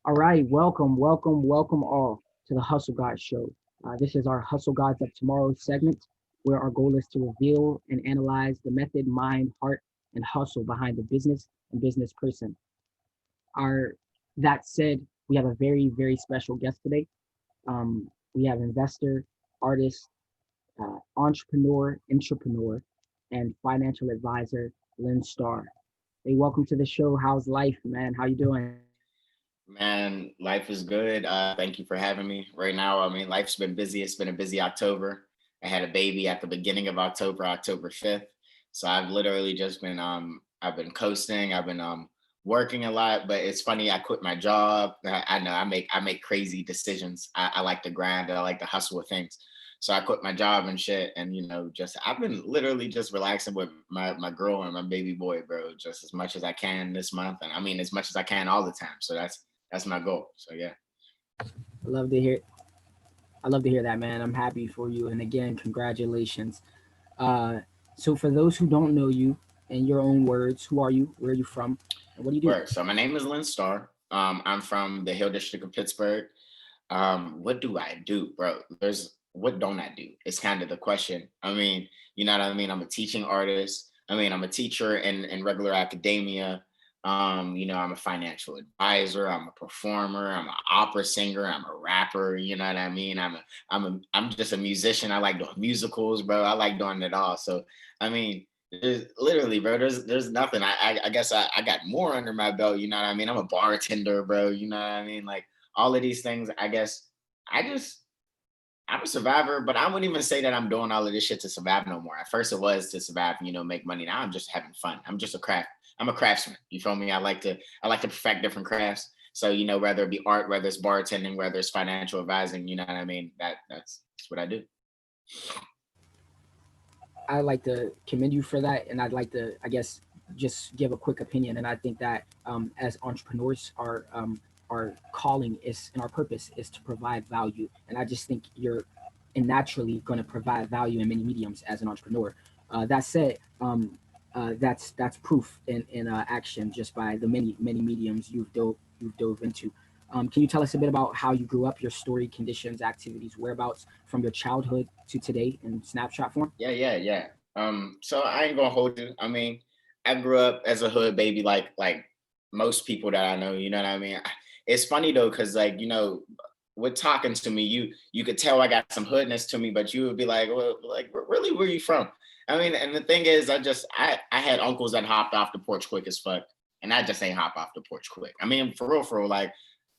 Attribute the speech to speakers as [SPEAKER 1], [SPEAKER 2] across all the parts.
[SPEAKER 1] All right, welcome all to the Hustle Gods show. This is our Hustle Gods of Tomorrow segment, where our goal is to reveal and analyze the method, mind, heart, and hustle behind the business and business person. Our That said, we have a very special guest today. We have investor, artist, entrepreneur, and financial advisor Lynn Starr. Hey, welcome to the show. How's life, man? How you doing?
[SPEAKER 2] Man, life is good. Thank you for having me. Right now, I mean, life's been busy. It's been a busy October. I had a baby at the beginning of October, October 5th. So I've literally just been I've been coasting. I've been working a lot, but it's funny, I quit my job. I know I make crazy decisions. I like to grind, I like to hustle with things. So I quit my job and shit. And just I've been literally just relaxing with my girl and my baby boy, bro, just as much as I can this month. And I mean as much as I can all the time. So that's my goal. So yeah.
[SPEAKER 1] I love to hear I love to hear that, man. I'm happy for you. And again, congratulations. Uh, so, for those who don't know you, in your own words, who are you? Where are you from? And what do you do?
[SPEAKER 2] Work. So my name is Lynn Starr. I'm from the Hill District of Pittsburgh. What do I do, bro? There's what don't I do? It's kind of the question. I mean, you know what I mean? I'm a teaching artist. I mean, I'm a teacher in regular academia. I'm a financial advisor. I'm a performer. I'm an opera singer. I'm a rapper. You know what I mean? I'm just a musician. I like doing musicals, bro. I like doing it all. So I mean, there's literally, bro. There's nothing. I guess I got more under my belt. You know what I mean? I'm a bartender, bro. You know what I mean? Like all of these things. I guess I just I'm a survivor, but I wouldn't even say that I'm doing all of this shit to survive no more. At first, it was to survive, make money. Now I'm just having fun. I'm a craftsman. You feel me? I like to perfect different crafts. So whether it be art, whether it's bartending, whether it's financial advising, you know what I mean. That's what I do.
[SPEAKER 1] I like to commend you for that, and I'd like to, I guess, just give a quick opinion. And I think that as entrepreneurs, our calling is and our purpose is to provide value. And I just think you're and naturally going to provide value in many mediums as an entrepreneur. That said, that's proof in action just by the many mediums you've dove into. Can you tell us a bit about how you grew up, your story, conditions, activities, whereabouts from your childhood to today in snapshot form?
[SPEAKER 2] Yeah. So I ain't gonna hold you. I mean, I grew up as a hood baby, like most people that I know. You know what I mean? It's funny though, cause like with talking to me, you could tell I got some hoodness to me, but you would be like, well, like really, where you from? I mean, and the thing is, I had uncles that hopped off the porch quick as fuck, and I just ain't hop off the porch quick. I mean, for real, like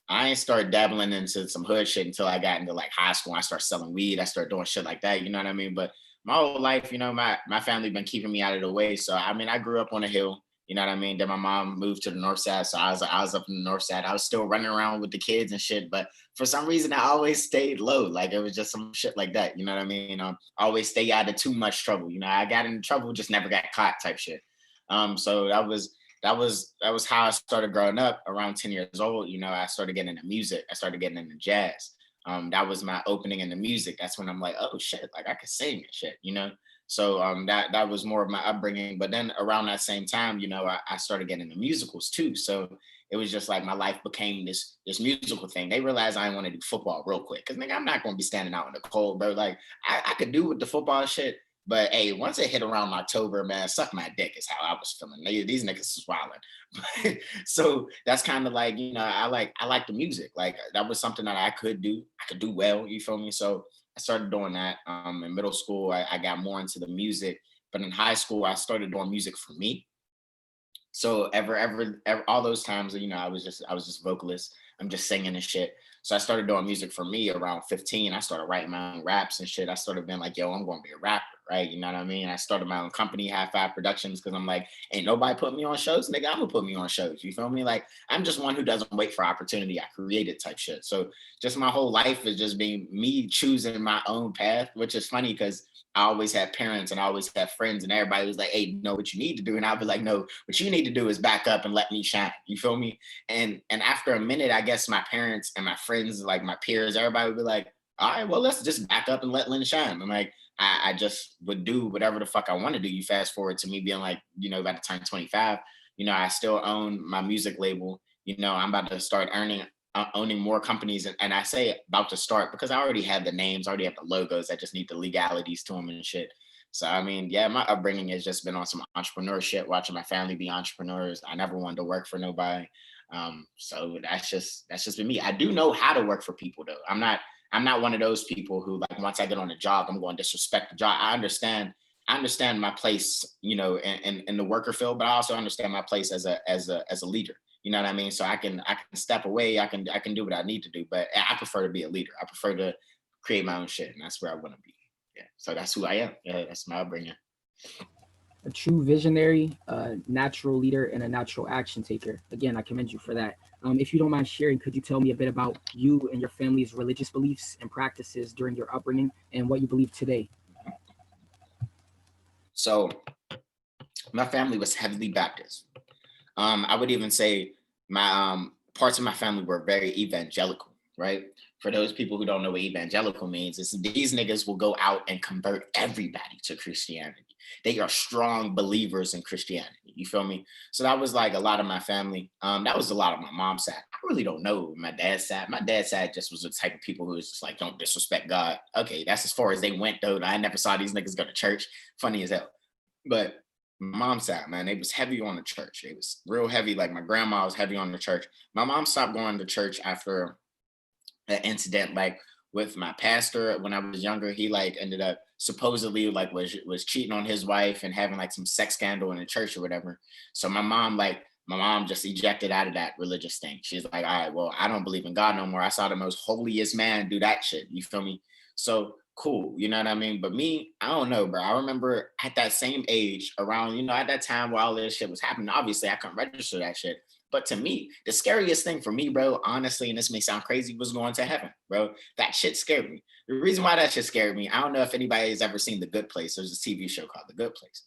[SPEAKER 2] I ain't started dabbling into some hood shit until I got into like high school. I started selling weed. I started doing shit like that. You know what I mean? But my whole life, my family been keeping me out of the way. So I mean, I grew up on a hill. You know what I mean? Then my mom moved to the north side, so I was up in the north side. I was still running around with the kids and shit, but for some reason, I always stayed low. Like it was just some shit like that. You know what I mean? Always stay out of too much trouble. I got in trouble, just never got caught, type shit. So that was how I started growing up. Around 10 years old, I started getting into music. I started getting into jazz. That was my opening into music. That's when I'm like, oh shit, like I could sing and shit. So that was more of my upbringing. But then around that same time, I started getting into musicals too. So it was just like my life became this musical thing. They realized I didn't want to do football real quick. Cause nigga, I'm not gonna be standing out in the cold, bro. Like I could do with the football shit. But hey, once it hit around October, man, suck my dick is how I was feeling. These niggas is wilding. So that's kind of like, I like the music. Like that was something that I could do. I could do well, you feel me? So I started doing that. In middle school, I got more into the music. But in high school, I started doing music for me. So ever all those times, I was just vocalist. I'm just singing and shit. So I started doing music for me around 15. I started writing my own raps and shit. I started being like, yo, I'm gonna be a rapper, right? You know what I mean? I started my own company, High Five Productions, because I'm like, ain't nobody put me on shows, nigga. I'm gonna put me on shows. You feel me? Like I'm just one who doesn't wait for opportunity. I create it type shit. So just my whole life is just being me choosing my own path, which is funny because I always had parents and I always had friends and everybody was like, hey, know what you need to do. And I'll be like, no, what you need to do is back up and let me shine. You feel me? And after a minute, I guess my parents and my friends, like my peers, everybody would be like, all right, well, let's just back up and let Lynn shine. And like, I just would do whatever the fuck I want to do. You fast forward to me being like, about to turn 25, I still own my music label. I'm about to start earning owning more companies, and I say about to start because I already have the names, I already have the logos. I just need the legalities to them and shit. So I mean, yeah, my upbringing has just been on some entrepreneurship, watching my family be entrepreneurs. I never wanted to work for nobody. So that's just been me. I do know how to work for people though. I'm not one of those people who like once I get on a job, I'm going to disrespect the job. I understand my place, in the worker field, but I also understand my place as a leader. You know what I mean? So I can step away. I can do what I need to do, but I prefer to be a leader. I prefer to create my own shit, and that's where I want to be. Yeah. So that's who I am. Yeah, that's my upbringing.
[SPEAKER 1] A true visionary, a natural leader, and a natural action taker. Again, I commend you for that. If you don't mind sharing, could you tell me a bit about you and your family's religious beliefs and practices during your upbringing and what you believe today?
[SPEAKER 2] So my family was heavily Baptist. I would even say my parts of my family were very evangelical, right? For those people who don't know what evangelical means, is these niggas will go out and convert everybody to Christianity. They are strong believers in Christianity. You feel me? So that was like a lot of my family. That was a lot of my mom's side. I really don't know my dad's side. My dad's side just was the type of people who was just like, don't disrespect God. Okay, that's as far as they went though. I never saw these niggas go to church. Funny as hell. But my mom's side, man, they was heavy on the church. It was real heavy. Like my grandma was heavy on the church. My mom stopped going to church after an incident, like with my pastor when I was younger. He like ended up supposedly like was cheating on his wife and having like some sex scandal in the church or whatever. So my mom just ejected out of that religious thing. She's like, all right, well, I don't believe in God no more. I saw the most holiest man do that shit. You feel me? So cool, you know what I mean? But me, I don't know, bro. I remember at that same age, around, at that time while all this shit was happening, obviously I couldn't register that shit. But to me, the scariest thing for me, bro, honestly, and this may sound crazy, was going to heaven, bro. That shit scared me. The reason why that shit scared me, I don't know if anybody has ever seen The Good Place. There's a TV show called The Good Place.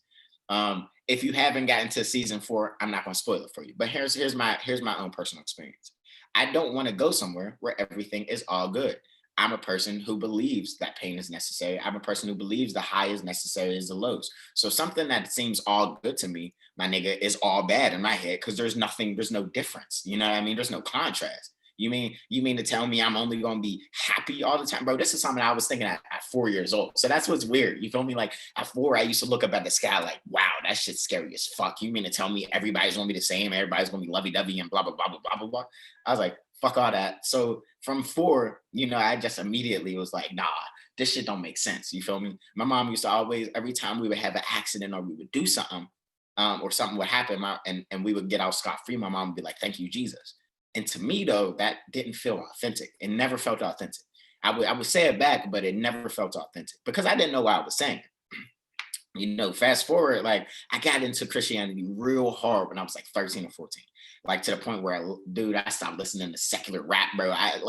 [SPEAKER 2] If you haven't gotten to season 4, I'm not going to spoil it for you. But here's my own personal experience. I don't want to go somewhere where everything is all good. I'm a person who believes that pain is necessary. I'm a person who believes the high is necessary as the lows. So something that seems all good to me, my nigga, is all bad in my head because there's no difference. You know what I mean? There's no contrast. You mean to tell me I'm only gonna be happy all the time, bro? This is something I was thinking at 4 years old. So that's what's weird. You feel me? Like at 4, I used to look up at the sky like, wow, that shit's scary as fuck. You mean to tell me everybody's gonna be the same? Everybody's gonna be lovey-dovey and blah blah blah blah blah blah blah. I was like, fuck all that. So from 4, I just immediately was like, nah, this shit don't make sense. You feel me? My mom used to always, every time we would have an accident or we would do something, or something would happen, and we would get out scot-free, my mom would be like, thank you, Jesus. And to me, though, that didn't feel authentic. It never felt authentic. I would say it back, but it never felt authentic because I didn't know why I was saying it. Fast forward, like I got into Christianity real hard when I was like 13 or 14, like to the point where I stopped listening to secular rap, bro. I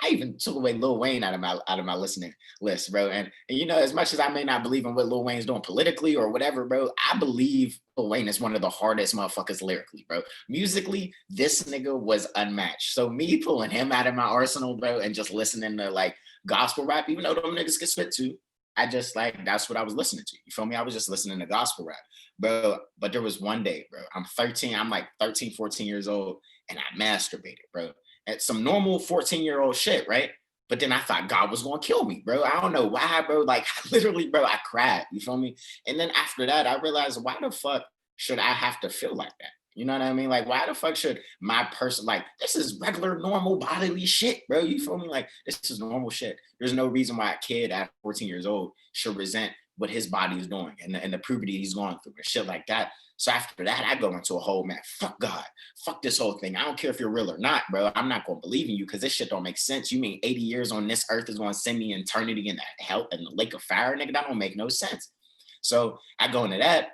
[SPEAKER 2] even took away Lil Wayne out of my listening list, bro. And as much as I may not believe in what Lil Wayne's doing politically or whatever, bro, I believe Lil Wayne is one of the hardest motherfuckers lyrically, bro. Musically, this nigga was unmatched. So me pulling him out of my arsenal, bro, and just listening to like gospel rap, even though them niggas get spit too, I just like that's what I was listening to. You feel me? I was just listening to gospel rap. Bro, but there was one day, bro. I'm 13, I'm like 13, 14 years old, and I masturbated, bro. And some normal 14-year-old shit, right? But then I thought God was gonna kill me, bro. I don't know why, bro. Like literally, bro, I cried. You feel me? And then after that, I realized why the fuck should I have to feel like that? You know what I mean? Like, why the fuck should my person like this is regular, normal bodily shit, bro? You feel me? Like, this is normal shit. There's no reason why a kid at 14 years old should resent what his body is doing and the puberty he's going through and shit like that. So after that, I go into a whole man, fuck God, fuck this whole thing. I don't care if you're real or not, bro. I'm not gonna believe in you because this shit don't make sense. You mean 80 years on this earth is gonna send me eternity in that hell in the lake of fire, nigga? That don't make no sense. So I go into that.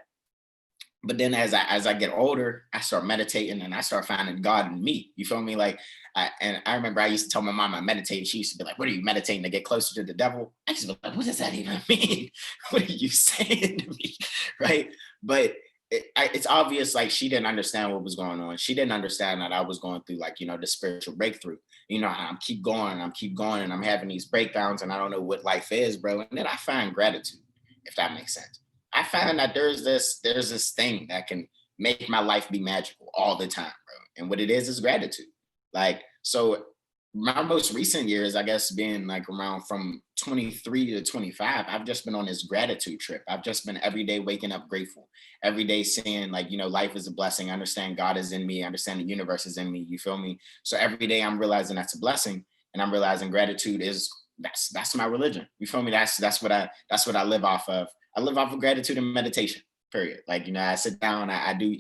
[SPEAKER 2] But then as I get older, I start meditating and I start finding God in me. You feel me? Like, and I remember I used to tell my mom I meditate. She used to be like, "What are you meditating to get closer to the devil?" I used to be like, "What does that even mean? What are you saying to me?" Right? But it's obvious like she didn't understand what was going on. She didn't understand that I was going through like the spiritual breakthrough. I'm keep going, and I'm having these breakdowns, and I don't know what life is, bro. And then I find gratitude, if that makes sense. I find that there's this thing that can make my life be magical all the time, bro. And what it is gratitude. Like, so my most recent years, I guess, being like around from 23 to 25, I've just been on this gratitude trip. I've just been every day waking up grateful, every day saying, like, life is a blessing. I understand God is in me. I understand the universe is in me. You feel me? So every day I'm realizing that's a blessing. And I'm realizing gratitude is that's my religion. You feel me? That's what I live off of. I live off of gratitude and meditation. Period. Like, I sit down, I do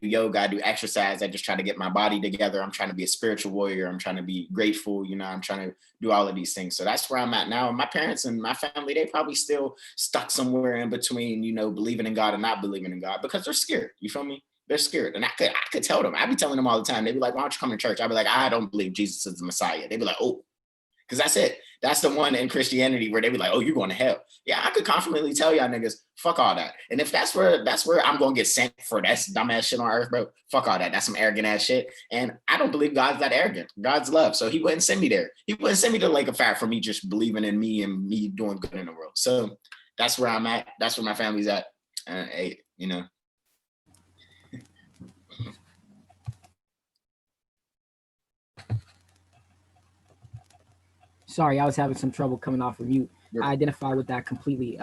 [SPEAKER 2] yoga, I do exercise, I just try to get my body together. I'm trying to be a spiritual warrior. I'm trying to be grateful, I'm trying to do all of these things. So that's where I'm at now. My parents and my family, they probably still stuck somewhere in between, believing in God and not believing in God because they're scared. You feel me? They're scared. And I could tell them. I'd be telling them all the time. They'd be like, why don't you come to church? I'd be like, I don't believe Jesus is the Messiah. They'd be like, oh, because that's it. That's the one in Christianity where they be like, oh, you're going to hell. Yeah, I could confidently tell y'all niggas, fuck all that. And if that's where I'm going to get sent for that dumbass shit on earth, bro, fuck all that. That's some arrogant ass shit. And I don't believe God's that arrogant. God's love. So he wouldn't send me there. He wouldn't send me to Lake of Fire for me just believing in me and me doing good in the world. So that's where I'm at. That's where my family's at. Hey,
[SPEAKER 1] Sorry, I was having some trouble coming off of mute. I identify with that completely.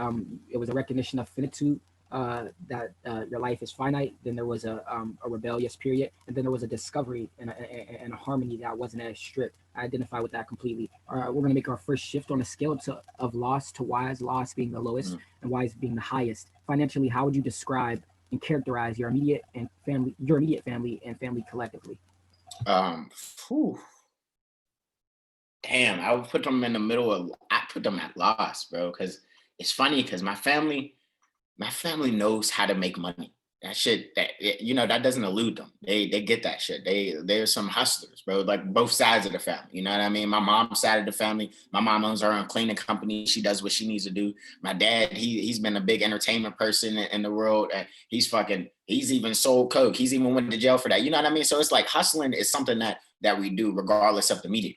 [SPEAKER 1] It was a recognition of finitude, that your life is finite. Then there was a rebellious period, and then there was a discovery and a harmony that wasn't as strict. I identify with that completely. All right, we're gonna make our first shift on a scale of loss to wise. Loss being the lowest, and wise being the highest. Financially, how would you describe and characterize your immediate family and family collectively?
[SPEAKER 2] Whew. Damn, I would put them in the middle of. I put them at loss, bro. Because it's funny because my family knows how to make money. That shit, that doesn't elude them. They get that shit. They're some hustlers, bro. Like both sides of the family. You know what I mean? My mom's side of the family. My mom owns her own cleaning company. She does what she needs to do. My dad, he's been a big entertainment person in the world. And he's even sold coke. He's even went to jail for that. You know what I mean? So it's like hustling is something that we do regardless of the media.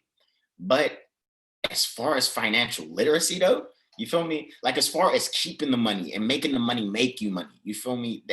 [SPEAKER 2] But as far as financial literacy, though, you feel me? Like as far as keeping the money and making the money make you money, you feel me?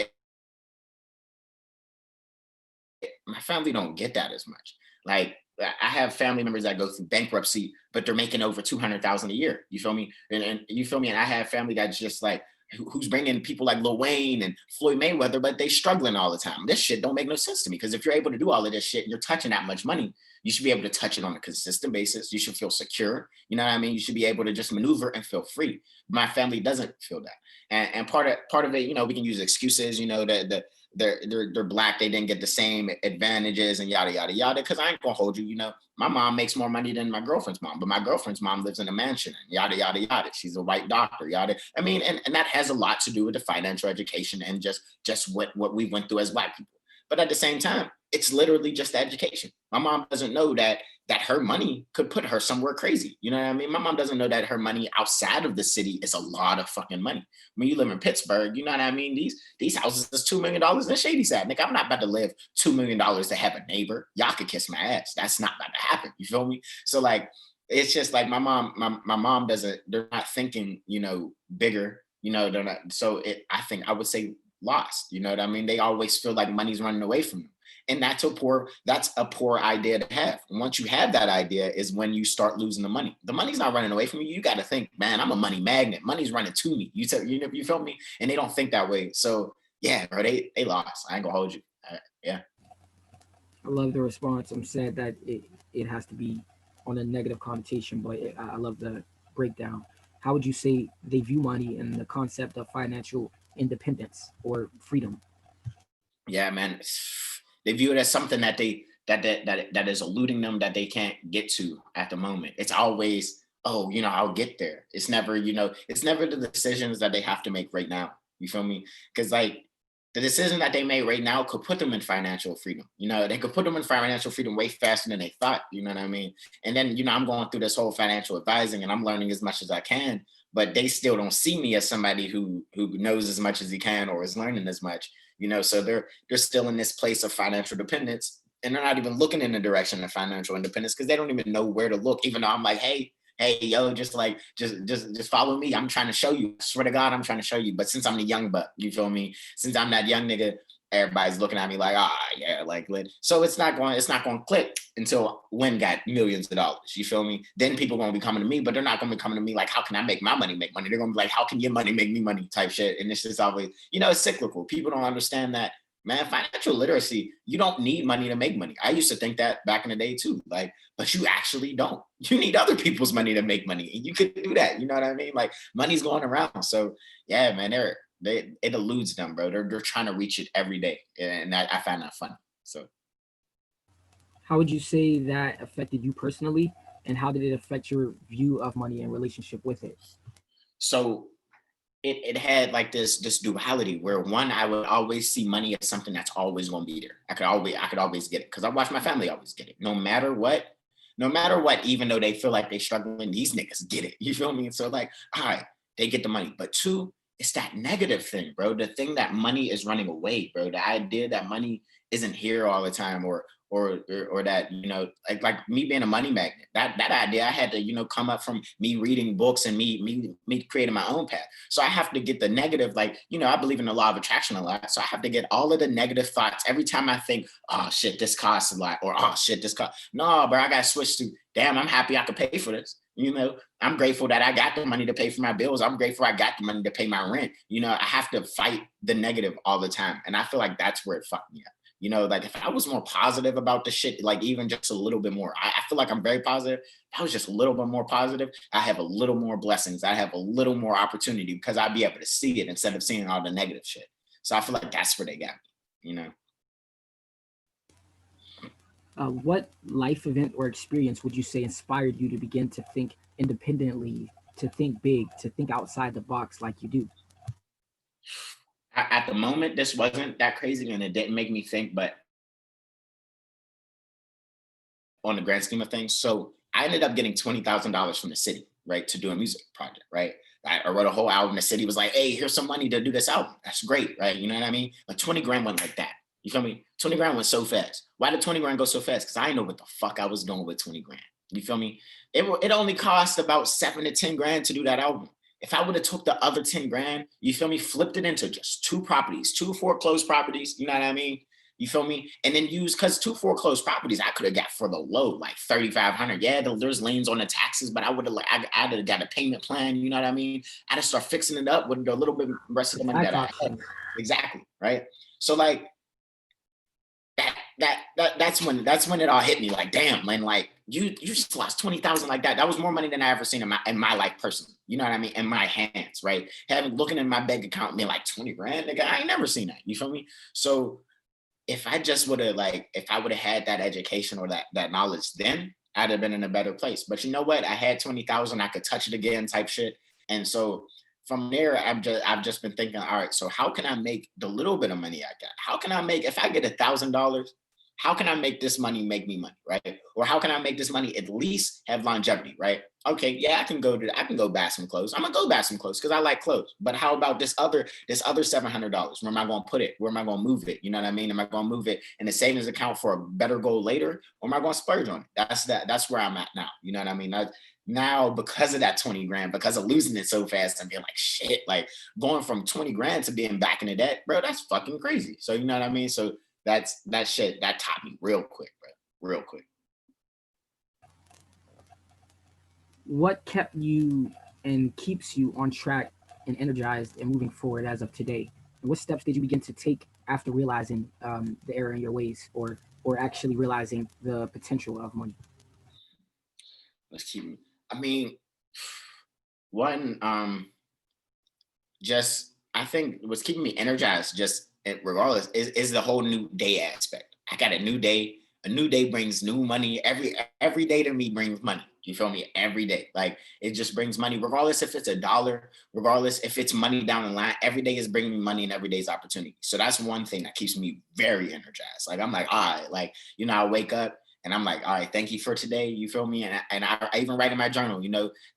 [SPEAKER 2] My family don't get that as much. Like I have family members that go through bankruptcy, but they're making over 200,000 a year. You feel me? And you feel me? And I have family that's just like who's bringing people like Lil Wayne and Floyd Mayweather, but they struggling all the time. This shit don't make no sense to me because if you're able to do all of this shit and you're touching that much money, you should be able to touch it on a consistent basis. You should feel secure. You know what I mean? You should be able to just maneuver and feel free. My family doesn't feel that, and part of it, we can use excuses. That they're black, they didn't get the same advantages and yada yada yada. Because I ain't gonna hold you. My mom makes more money than my girlfriend's mom, but my girlfriend's mom lives in a mansion and yada yada yada. She's a white doctor, yada. I mean, and that has a lot to do with the financial education and just what we went through as black people. But at the same time, it's literally just education. My mom doesn't know that her money could put her somewhere crazy. You know what I mean? My mom doesn't know that her money outside of the city is a lot of fucking money. When you live in Pittsburgh, you know what I mean? These houses is $2 million in Shady Side. Nigga, I'm not about to live $2 million to have a neighbor. Y'all could kiss my ass. That's not about to happen. You feel me? So like, it's just like my mom doesn't. They're not thinking, bigger. They're not. So I think I would say lost. You know what I mean? They always feel like money's running away from them. And that's a poor idea to have. And once you have that idea is when you start losing the money. The money's not running away from you. You got to think, man, I'm a money magnet. Money's running to me. You feel me? And they don't think that way. So yeah, bro, they lost. I ain't gonna hold you. Yeah.
[SPEAKER 1] I love the response. I'm sad that it has to be on a negative connotation, but I love the breakdown. How would you say they view money and the concept of financial independence or freedom?
[SPEAKER 2] Yeah, man. They view it as something that is eluding them, that they can't get to at the moment. It's always, oh, I'll get there. It's never, it's never the decisions that they have to make right now. You feel me? Because like the decision that they made right now could put them in financial freedom. They could put them in financial freedom way faster than they thought. You know what I mean? And then, I'm going through this whole financial advising and I'm learning as much as I can, but they still don't see me as somebody who knows as much as he can or is learning as much. So they're still in this place of financial dependence, and they're not even looking in the direction of financial independence because they don't even know where to look. Even though I'm like, hey, yo, just follow me. I'm trying to show you. I swear to God, I'm trying to show you. But since I'm the young buck, you feel me? Since I'm that young nigga, everybody's looking at me like, yeah, like lit. So it's not going to click until Win got millions of dollars. You feel me? Then people gonna be coming to me, but they're not gonna be coming to me like, how can I make my money make money? They're gonna be like, how can your money make me money type shit. And it's just always, it's cyclical. People don't understand that, man. Financial literacy, you don't need money to make money. I used to think that back in the day too. Like, but you actually don't. You need other people's money to make money. And you could do that. You know what I mean? Like, money's going around. So yeah, man, it eludes them, bro. They're trying to reach it every day. And I find that funny. So
[SPEAKER 1] How would you say that affected you personally, and how did it affect your view of money and relationship with it?
[SPEAKER 2] so it had like this duality where, one, I would always see money as something that's always going to be there. I could always get it because I watch my family always get it, no matter what. No matter what, even though they feel like they struggling, these niggas get it. You feel me? So like, all right, they get the money. But two, it's that negative thing, bro. The thing that money is running away, bro. The idea that money isn't here all the time, or that, like me being a money magnet. That idea I had to, come up from me reading books and me creating my own path. So I have to get the negative, like, I believe in the law of attraction a lot. So I have to get all of the negative thoughts every time I think, oh shit, this costs a lot, or oh shit, this cost. No, bro, I gotta switch to, damn, I'm happy I could pay for this. I'm grateful that I got the money to pay for my bills. I'm grateful I got the money to pay my rent. I have to fight the negative all the time. And I feel like that's where it fucked me up. Like if I was more positive about the shit, like even just a little bit more, I feel like I'm very positive. If I was just a little bit more positive, I have a little more blessings. I have a little more opportunity because I'd be able to see it instead of seeing all the negative shit. So I feel like that's where they got me.
[SPEAKER 1] What life event or experience would you say inspired you to begin to think independently, to think big, to think outside the box like you do?
[SPEAKER 2] At the moment, this wasn't that crazy and it didn't make me think, but on the grand scheme of things. So I ended up getting $20,000 from the city, right, to do a music project, right? I wrote a whole album. The city was like, hey, here's some money to do this album. That's great, right? You know what I mean? But 20 grand went like that. You feel me? 20 grand went so fast. Why did 20 grand go so fast? Because I didn't know what the fuck I was doing with 20 grand. You feel me? It only cost about 7 to 10 grand to do that album. If I would have took the other 10 grand, you feel me, flipped it into just two properties, two foreclosed properties, you know what I mean? You feel me? And then use, because two foreclosed properties I could have got for the low, like 3,500. Yeah, there's liens on the taxes, but I'd have got a payment plan. You know what I mean? I'd have start fixing it up with a little bit rest of the money
[SPEAKER 1] Tax
[SPEAKER 2] that I had.
[SPEAKER 1] options.
[SPEAKER 2] Exactly, right? So like that's when it all hit me. Like, damn, man, like you just lost 20,000 like that. That was more money than I ever seen in my life personally. You know what I mean? In my hands, right? Looking in my bank account and being like 20 grand, nigga, I ain't never seen that. You feel me? So if I just would have if I would have had that education or that knowledge, then I'd have been in a better place. But you know what? I had 20,000, I could touch it again type shit. And so from there, I've just been thinking, all right, so how can I make the little bit of money I got? How can I make, if I get $1,000, how can I make this money make me money, right? Or how can I make this money at least have longevity, right? Okay, yeah, I can go buy some clothes. I'm gonna go buy some clothes because I like clothes. But how about this other $700? Where am I gonna put it? Where am I gonna move it? You know what I mean? Am I gonna move it in a savings account for a better goal later, or am I gonna splurge on it? That's where I'm at now. You know what I mean? Now, because of that 20 grand, because of losing it so fast and being like, shit, like going from 20 grand to being back in the debt, bro, that's fucking that so you know what I mean? So that shit that taught me real quick, bro, real quick.
[SPEAKER 1] What kept you and keeps you on track and energized and moving forward as of today? And what steps did you begin to take after realizing the error in your ways, or actually realizing the potential of money?
[SPEAKER 2] Let's keep, I mean, one, just I think what's keeping me energized, just regardless, is the whole new day aspect. I got a new day. A new day brings new money. Every day to me brings money. You feel me? Every day, like it just brings money, regardless if it's a dollar, regardless if it's money down the line. Every day is bringing me money, and every day's opportunity. So that's one thing that keeps me very energized. Like I'm like, all right, like I wake up and I'm like, all right, thank you for today. You feel me? And I even write in my journal,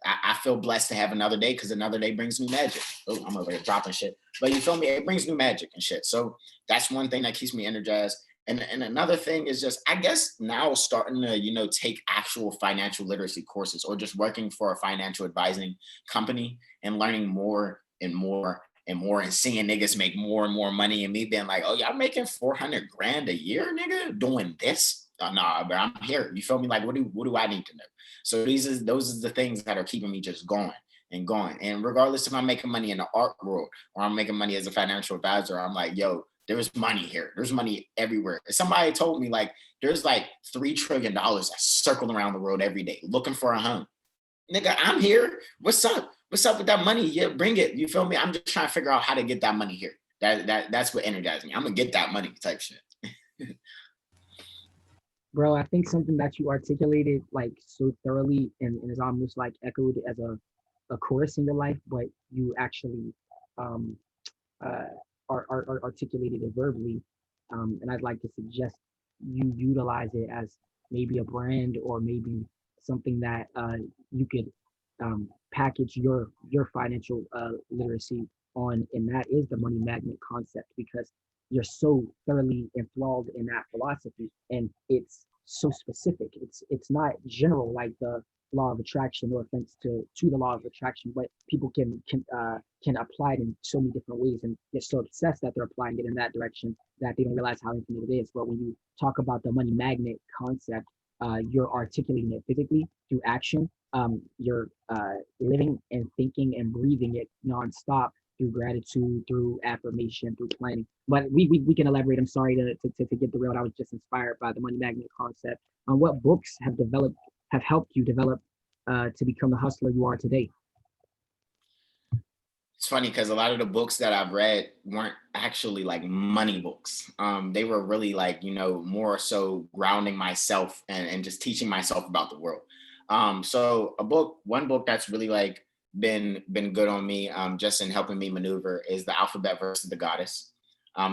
[SPEAKER 2] I feel blessed to have another day because another day brings new magic. Oh, I'm over here dropping shit. But you feel me? It brings new magic and shit. So that's one thing that keeps me energized. And another thing is just, I guess now starting to, take actual financial literacy courses or just working for a financial advising company and learning more and more and more, and seeing niggas make more and more money, and me being like, oh, y'all making 400 grand a year, nigga, doing this? Nah, but I'm here. You feel me? Like, what do I need to know? So those are the things that are keeping me just going and going. And regardless if I'm making money in the art world or I'm making money as a financial advisor, I'm like, yo, there's money here. There's money everywhere. Somebody told me like there's like $3 trillion that's circling around the world every day looking for a home. Nigga, I'm here. What's up? What's up with that money? Yeah, bring it. You feel me? I'm just trying to figure out how to get that money here. That's what energizes me. I'm gonna get that money type shit.
[SPEAKER 1] Bro, I think something that you articulated like so thoroughly and is almost like echoed as a course in your life, but you actually um, uh, are articulated it verbally. And I'd like to suggest you utilize it as maybe a brand or maybe something that you could package your financial literacy on, and that is the money magnet concept, because you're so thoroughly enthralled in that philosophy, and it's so specific. It's not general like the law of attraction. No offense to the law of attraction, but people can apply it in so many different ways and get so obsessed that they're applying it in that direction that they don't realize how infinite it is. But when you talk about the money magnet concept, you're articulating it physically through action. You're living and thinking and breathing it nonstop through gratitude, through affirmation, through planning. But we can elaborate. I'm sorry to get derailed. I was just inspired by the money magnet concept. On what books have helped you develop to become the hustler you are today?
[SPEAKER 2] It's funny because a lot of the books that I've read weren't actually like money books. They were really like, more so grounding myself and just teaching myself about the world. So one book that's really like been good on me, just in helping me maneuver, is The Alphabet versus the Goddess.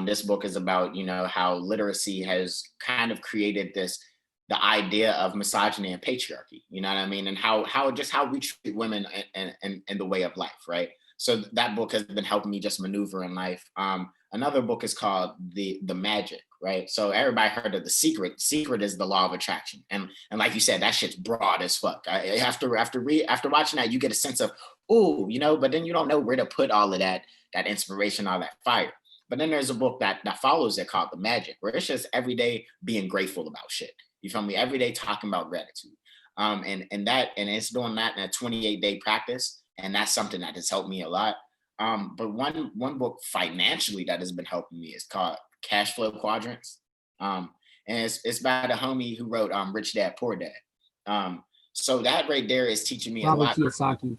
[SPEAKER 2] This book is about, how literacy has kind of created the idea of misogyny and patriarchy, you know what I mean? And how we treat women and the way of life, right? So that book has been helping me just maneuver in life. Another book is called the Magic, right? So everybody heard of The Secret. Secret is the law of attraction, and like you said, that shit's broad as fuck. After watching that, you get a sense of, oh, but then you don't know where to put all of that inspiration, all that fire. But then there's a book that follows it called The Magic, where it's just every day being grateful about shit. You feel me? Every day talking about gratitude. And it's doing that in a 28-day practice. And that's something that has helped me a lot. But one book financially that has been helping me is called Cash Flow Quadrants. And it's by the homie who wrote Rich Dad Poor Dad. So that right there is teaching me a
[SPEAKER 1] Robert
[SPEAKER 2] lot.
[SPEAKER 1] Kiyosaki.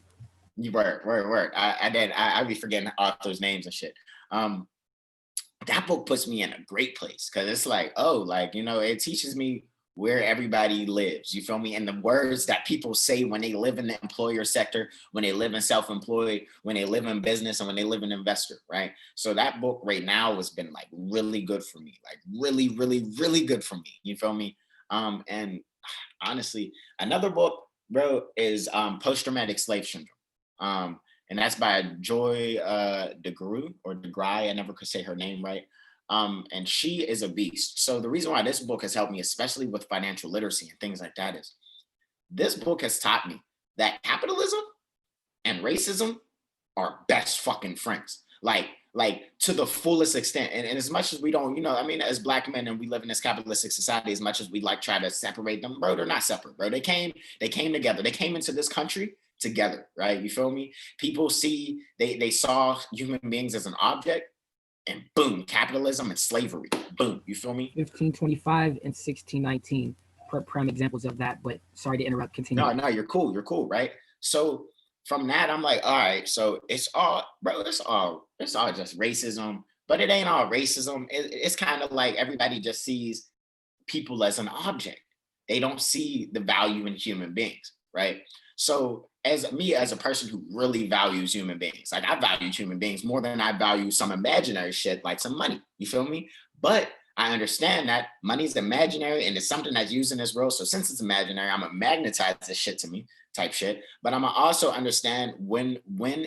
[SPEAKER 2] You word. I be forgetting authors' names and shit. That book puts me in a great place because it's like, it teaches me where everybody lives. You feel me? And the words that people say when they live in the employer sector, when they live in self-employed, when they live in business, and when they live in investor, right? So that book right now has been like really good for me, like really, really, really good for me. You feel me? And honestly, another book, bro, is Post-Traumatic Slave Syndrome. And that's by Joy DeGruy or DeGry. I never could say her name right. And she is a beast. So the reason why this book has helped me, especially with financial literacy and things like that, is this book has taught me that capitalism and racism are best fucking friends. Like to the fullest extent. And as much as we don't, as black men and we live in this capitalistic society, as much as we like try to separate them, bro, they're not separate, bro. They came together. They came into this country together, right? You feel me? People they saw human beings as an object, and boom, capitalism and slavery. Boom, you feel me?
[SPEAKER 1] 1525 and 1619, prime examples of that. But sorry to interrupt. Continue.
[SPEAKER 2] No, you're cool, right? So from that, I'm like, all right, so it's all just racism, but it ain't all racism. It's kind of like everybody just sees people as an object. They don't see the value in human beings, right? So as a person who really values human beings, like I value human beings more than I value some imaginary shit like some money. You feel me? But I understand that money's imaginary and it's something that's used in this world. So since it's imaginary, I'm gonna magnetize this shit to me, type shit. But I'm gonna also understand when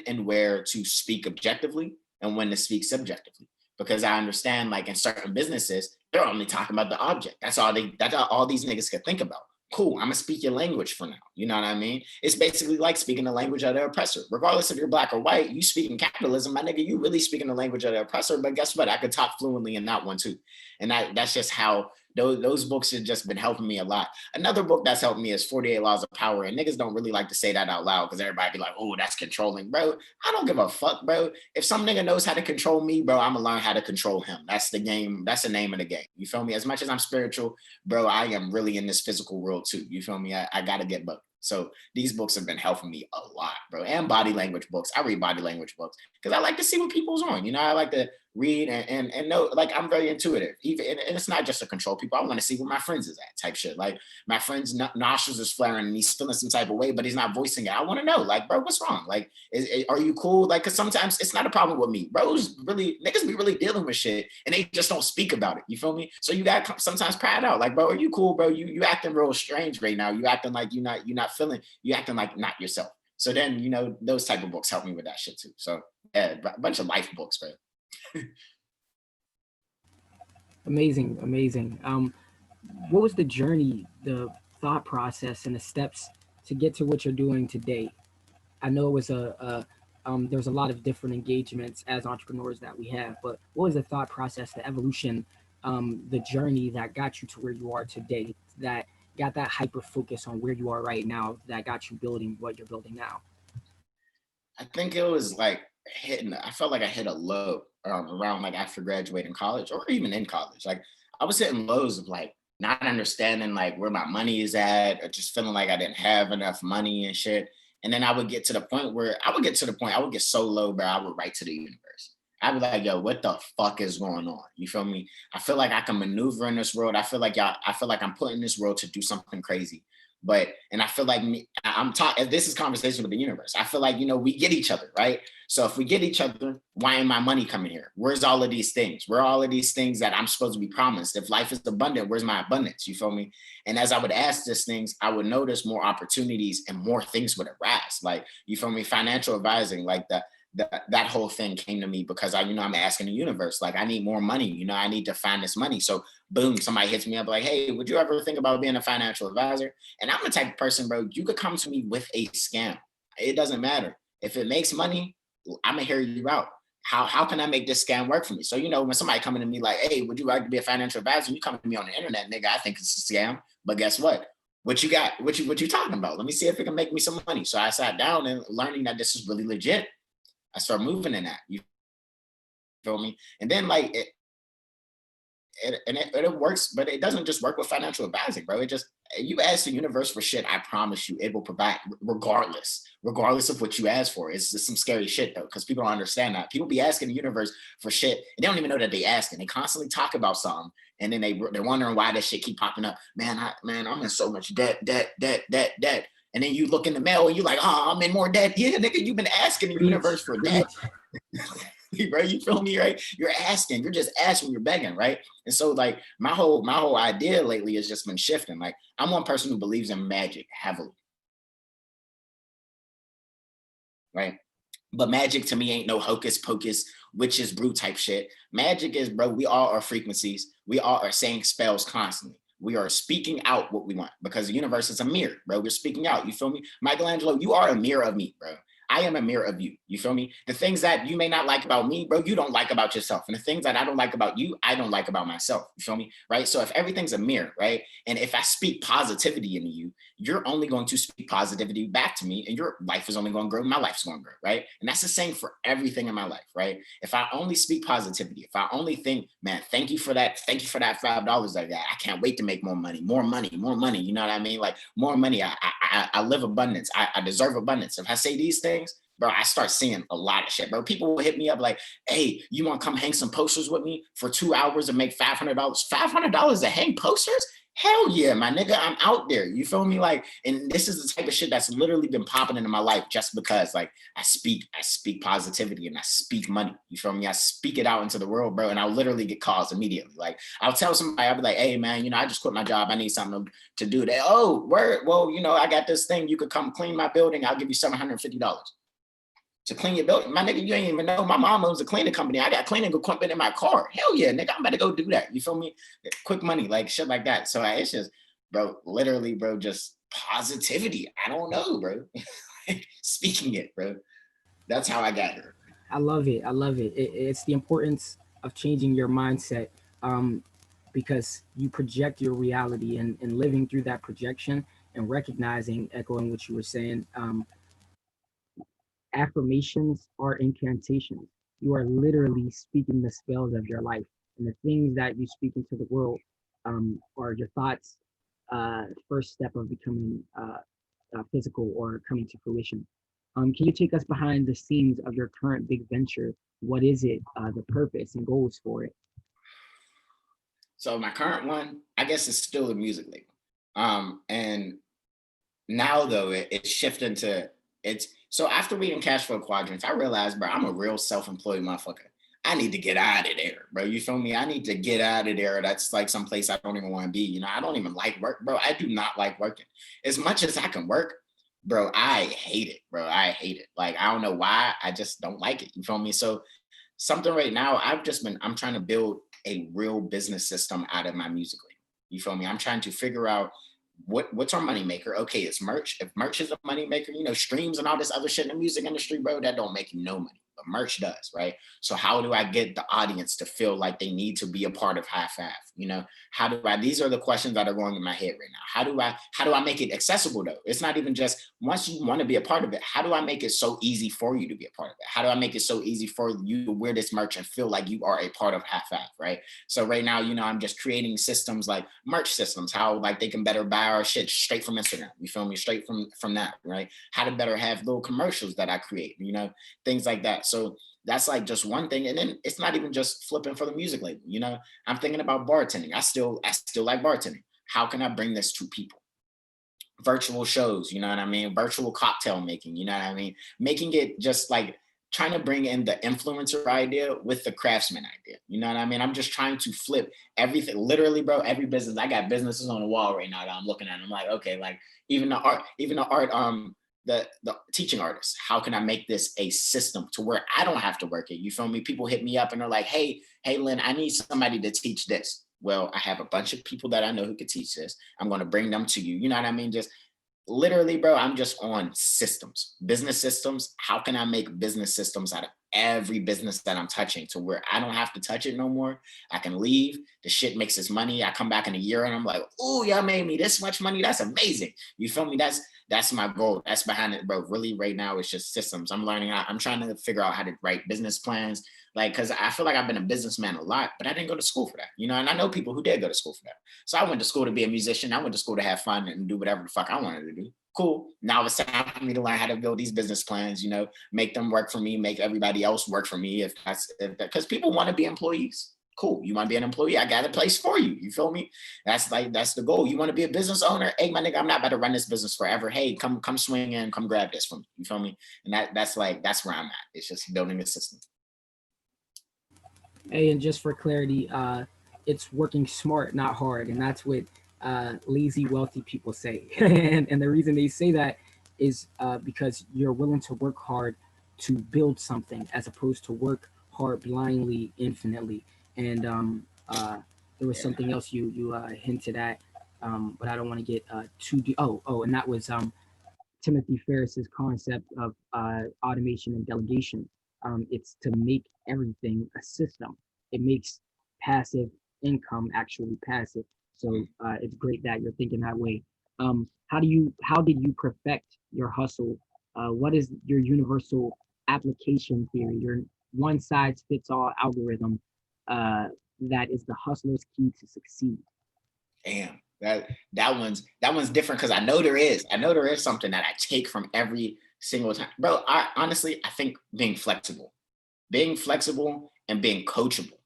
[SPEAKER 2] and where to speak objectively and when to speak subjectively. Because I understand, like in certain businesses, they're only talking about the object. That's all these niggas could think about. Cool, I'm gonna speak your language for now. You know what I mean? It's basically like speaking the language of the oppressor. Regardless if you're black or white, you speak in capitalism, my nigga, you really speaking the language of the oppressor. But guess what? I could talk fluently in that one too. And that's just how those books have just been helping me a lot. Another book that's helped me is 48 Laws of Power. And niggas don't really like to say that out loud because everybody be like, oh, that's controlling. Bro, I don't give a fuck, bro. If some nigga knows how to control me, bro, I'm gonna learn how to control him. That's the game. That's the name of the game. You feel me? As much as I'm spiritual, bro, I am really in this physical world too. You feel me? I gotta get both. So these books have been helping me a lot, bro. And body language books. I read body language books because I like to see what people's on. You know, I like to read and know, like I'm very intuitive. Even and it's not just to control people. I want to see where my friends is at, type shit. Like my friend's nostrils is flaring and he's feeling some type of way, but he's not voicing it. I want to know, like, bro, what's wrong? Like, are you cool? Like, cause sometimes it's not a problem with me. Bros really, niggas be really dealing with shit and they just don't speak about it. You feel me? So you got sometimes pride out. Like, bro, are you cool, bro? You acting real strange right now. You acting like you're not feeling. You acting like not yourself. So then, you know, those type of books help me with that shit too. So yeah, a bunch of life books, bro.
[SPEAKER 1] Amazing, amazing. What was the journey, the thought process, and the steps to get to what you're doing today? I know it was there's a lot of different engagements as entrepreneurs that we have, but what was the thought process, the evolution, the journey that got you to where you are today, that got that hyper focus on where you are right now, that got you building what you're building now?
[SPEAKER 2] I think it was like I felt like I hit a low around like after graduating college or even in college. Like I was hitting lows of like not understanding like where my money is at or just feeling like I didn't have enough money and shit. And then I would get to the point where I would get so low, bro, I would write to the universe. I'd be like, yo, what the fuck is going on? You feel me? I feel like I can maneuver in this world. I feel like I'm put in this world to do something crazy. And I feel like I'm talking, this is conversation with the universe. I feel like, you know, we get each other, right? So if we get each other, why ain't my money coming here? Where's all of these things? Where are all of these things that I'm supposed to be promised? If life is abundant, where's my abundance? You feel me? And as I would ask these things, I would notice more opportunities and more things would arise. Like, you feel me? Financial advising, like that whole thing came to me because I'm asking the universe, like, I need more money. You know, I need to find this money. So boom, somebody hits me up like, hey, would you ever think about being a financial advisor? And I'm the type of person, bro, you could come to me with a scam. It doesn't matter. If it makes money, I'm gonna hear you out. How can I make this scam work for me? So, you know, when somebody coming to me like, hey, would you like to be a financial advisor? You come to me on the internet, nigga, I think it's a scam. But guess what? What you got? What you talking about? Let me see if it can make me some money. So I sat down and learning that this is really legit. I start moving in that. You feel me? And then like it works, but it doesn't just work with financial advising, bro. It just, you ask the universe for shit, I promise you it will provide regardless of what you ask for. It's just some scary shit though, because people don't understand that. People be asking the universe for shit and they don't even know that they asking. They constantly talk about something and then they're wondering why that shit keep popping up. Man, I'm in so much debt. And then you look in the mail and you're like, oh, I'm in more debt. Yeah, nigga, you've been asking the universe for debt. Right? You feel me, right? You're just asking, you're begging, right? And so like my whole idea lately has just been shifting. Like I'm one person who believes in magic heavily, right? But magic to me ain't no hocus pocus, witches brew type shit. Magic is, bro, we all are frequencies. We all are saying spells constantly. We are speaking out what we want because the universe is a mirror, bro. We're speaking out. You feel me? Michelangelo, you are a mirror of me, bro. I am a mirror of you. You feel me? The things that you may not like about me, bro, you don't like about yourself. And the things that I don't like about you, I don't like about myself. You feel me? Right? So if everything's a mirror, right? And if I speak positivity into you, you're only going to speak positivity back to me and your life is only going to grow. My life's going to grow, right? And that's the same for everything in my life, right? If I only speak positivity, if I only think, man, thank you for that. Thank you for that $5 I got. I can't wait to make more money, more money, more money. You know what I mean? Like more money. I live abundance. I deserve abundance. If I say these things, bro, I start seeing a lot of shit, bro. People will hit me up like, hey, you want to come hang some posters with me for 2 hours and make $500? $500 to hang posters? Hell yeah, my nigga, I'm out there. You feel me? Like, and this is the type of shit that's literally been popping into my life just because, like, I speak positivity and I speak money. You feel me? I speak it out into the world, bro, and I'll literally get calls immediately. Like, I'll tell somebody, I'll be like, hey, man, you know, I just quit my job. I need something to do. That. Oh, word. Well, you know, I got this thing. You could come clean my building. I'll give you $750 to clean your building. My nigga, you ain't even know my mom owns a cleaning company. I got cleaning equipment in my car. Hell yeah, nigga, I'm about to go do that. You feel me? Quick money, like shit like that. So it's just, bro, literally, bro, just positivity. I don't know, bro. Speaking it, bro. That's how I got here.
[SPEAKER 1] I love it. I love it. It's the importance of changing your mindset, um, because you project your reality, and living through that projection and recognizing, echoing what you were saying, affirmations are incantations. You are literally speaking the spells of your life, and the things that you speak into the world are your thoughts. First step of becoming physical or coming to fruition. Can you take us behind the scenes of your current big venture? What is it? The purpose and goals for it?
[SPEAKER 2] So my current one, I guess, is still the music label. And now though it's shifting to it's so after reading Cash Flow Quadrants, I realized, bro, I'm a real self-employed motherfucker. I need to get out of there, bro. You feel me? I need to get out of there. That's like some place I don't even want to be. You know, I don't even like work, bro. I do not like working. As much as I can work, bro, I hate it, bro. I hate it. Like, I don't know why. I just don't like it. You feel me? So something right now, I'm trying to build a real business system out of my music label. You feel me? I'm trying to figure out what's our money maker. Okay, it's merch. If merch is a money maker, you know, streams and all this other shit in the music industry, bro, that don't make you no money, but merch does, right? So how do I get the audience to feel like they need to be a part of Half Half? You know, how do I, these are the questions that are going in my head right now. How do I make it accessible though? It's not even just once you want to be a part of it, how do I make it so easy for you to be a part of it? How do I make it so easy for you to wear this merch and feel like you are a part of Half Half, right? So right now, you know, I'm just creating systems like merch systems, how like they can better buy our shit straight from Instagram. You feel me? Straight from that, right? How to better have little commercials that I create, you know, things like that. So that's like just one thing. And then it's not even just flipping for the music label, you know. I'm thinking about bartending. I still like bartending. How can I bring this to people? Virtual shows, you know what I mean? Virtual cocktail making, you know what I mean? Making it just like trying to bring in the influencer idea with the craftsman idea. You know what I mean? I'm just trying to flip everything. Literally, bro, every business. I got businesses on the wall right now that I'm looking at. I'm like, okay, like even the art, the teaching artists. How can I make this a system to where I don't have to work it? You feel me? People hit me up and they're like, hey, Lynn, I need somebody to teach this. Well, I have a bunch of people that I know who could teach this. I'm going to bring them to you. You know what I mean? Just literally, bro, I'm just on systems, business systems. How can I make business systems out of every business that I'm touching to where I don't have to touch it no more? I can leave. The shit makes its money. I come back in a year and I'm like, oh, y'all made me this much money. That's amazing. You feel me? That's my goal. That's behind it, bro. Really, right now, it's just systems. I'm learning. I'm trying to figure out how to write business plans. Like, cause I feel like I've been a businessman a lot, but I didn't go to school for that, you know. And I know people who did go to school for that. So I went to school to be a musician. I went to school to have fun and do whatever the fuck I wanted to do. Cool. Now it's time for me to learn how to build these business plans, you know, make them work for me, make everybody else work for me. Because people want to be employees. Cool. You want to be an employee? I got a place for you. You feel me? That's the goal. You want to be a business owner? Hey, my nigga, I'm not about to run this business forever. Hey, come swing in, come grab this from me. You feel me? And that's where I'm at. It's just building a system.
[SPEAKER 1] Hey, and just for clarity, it's working smart, not hard, and that's what lazy, wealthy people say. And the reason they say that is because you're willing to work hard to build something, as opposed to work hard blindly, infinitely. And there was something else you hinted at, but I don't want to get too deep. Oh, and that was Timothy Ferris's concept of automation and delegation. It's to make everything a system. It makes passive income actually passive. So it's great that you're thinking that way. How did you perfect your hustle? What is your universal application theory? Your one size fits all algorithm uh, that is the hustler's key to succeed.
[SPEAKER 2] Damn, that one's different because I know there is something that I take from every single time, bro. I think being flexible and being coachable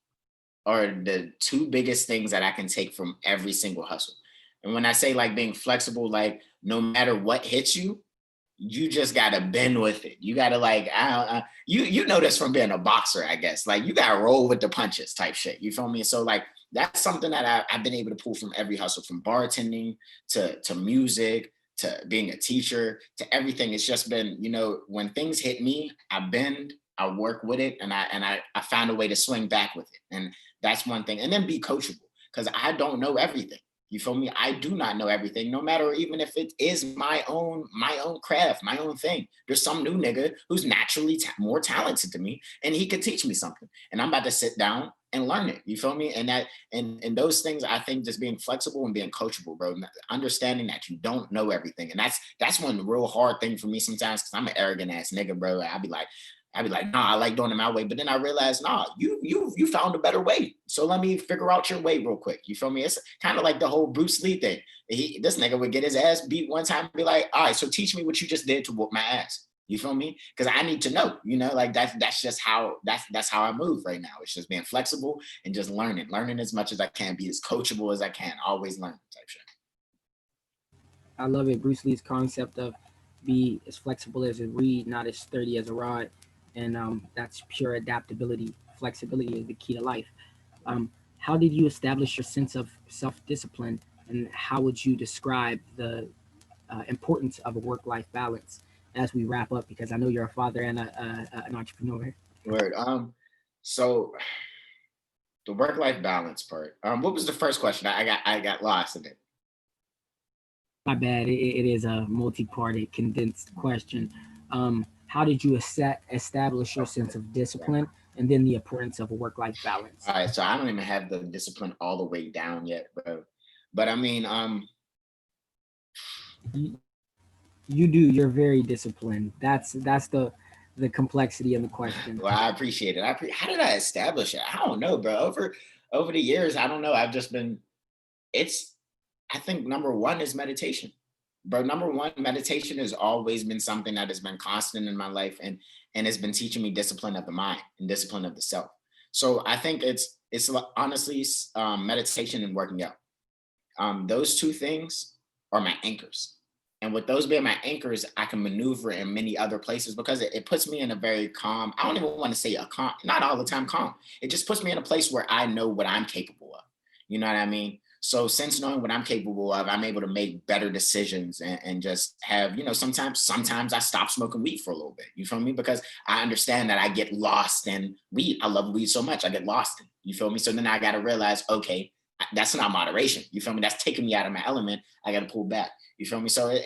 [SPEAKER 2] are the two biggest things that I can take from every single hustle. And when I say like being flexible, like no matter what hits you, you just gotta bend with it. You gotta like, you know this from being a boxer, I guess. Like you gotta roll with the punches type shit. You feel me? So like that's something that I've been able to pull from every hustle, from bartending to music to being a teacher to everything. It's just been, you know, when things hit me, I bend, I work with it, and I found a way to swing back with it. And that's one thing. And then be coachable because I don't know everything. You feel me? I do not know everything, no matter even if it is my own craft, my own thing. There's some new nigga who's naturally more talented than me, and he could teach me something. And I'm about to sit down and learn it. You feel me? And that and those things, I think, just being flexible and being coachable, bro. Understanding that you don't know everything, and that's one real hard thing for me sometimes because I'm an arrogant ass nigga, bro. I'd be like, nah, I like doing it my way. But then I realized, nah, you found a better way. So let me figure out your way real quick. You feel me? It's kind of like the whole Bruce Lee thing. This nigga would get his ass beat one time and be like, all right, so teach me what you just did to whoop my ass. You feel me? Because I need to know, like that's just how that's how I move right now. It's just being flexible and just learning as much as I can, be as coachable as I can, always learn type shit.
[SPEAKER 1] I love it. Bruce Lee's concept of be as flexible as a reed, not as sturdy as a rod, and that's pure adaptability. Flexibility is the key to life. How did you establish your sense of self-discipline, and how would you describe the importance of a work-life balance as we wrap up? Because I know you're a father and an entrepreneur.
[SPEAKER 2] Word. So the work-life balance part. What was the first question? I got lost in it.
[SPEAKER 1] My bad. It is a multi-parted, condensed question. How did you establish your sense of
[SPEAKER 2] Yeah.
[SPEAKER 1] discipline, and then the importance of a work-life balance?
[SPEAKER 2] All right, so I don't even have the discipline all the way down yet, bro. But I mean,
[SPEAKER 1] You, you do. You're very disciplined. That's the complexity of the question.
[SPEAKER 2] well, I appreciate it. How did I establish it? I don't know, bro. Over the years, I don't know. I've just been. It's. I think number one is meditation, bro. Number one, meditation has always been something that has been constant in my life, and has been teaching me discipline of the mind and discipline of the self. So I think honestly meditation and working out. Those two things are my anchors. And with those being my anchors, I can maneuver in many other places because it puts me in a very calm, I don't even want to say a calm, not all the time calm. It just puts me in a place where I know what I'm capable of. You know what I mean? So since knowing what I'm capable of, I'm able to make better decisions and just have, sometimes I stop smoking weed for a little bit. You feel me? Because I understand that I get lost in weed. I love weed so much. I get lost in, you feel me? So then I got to realize, okay, that's not moderation. You feel me? That's taking me out of my element. I got to pull back. You feel me? So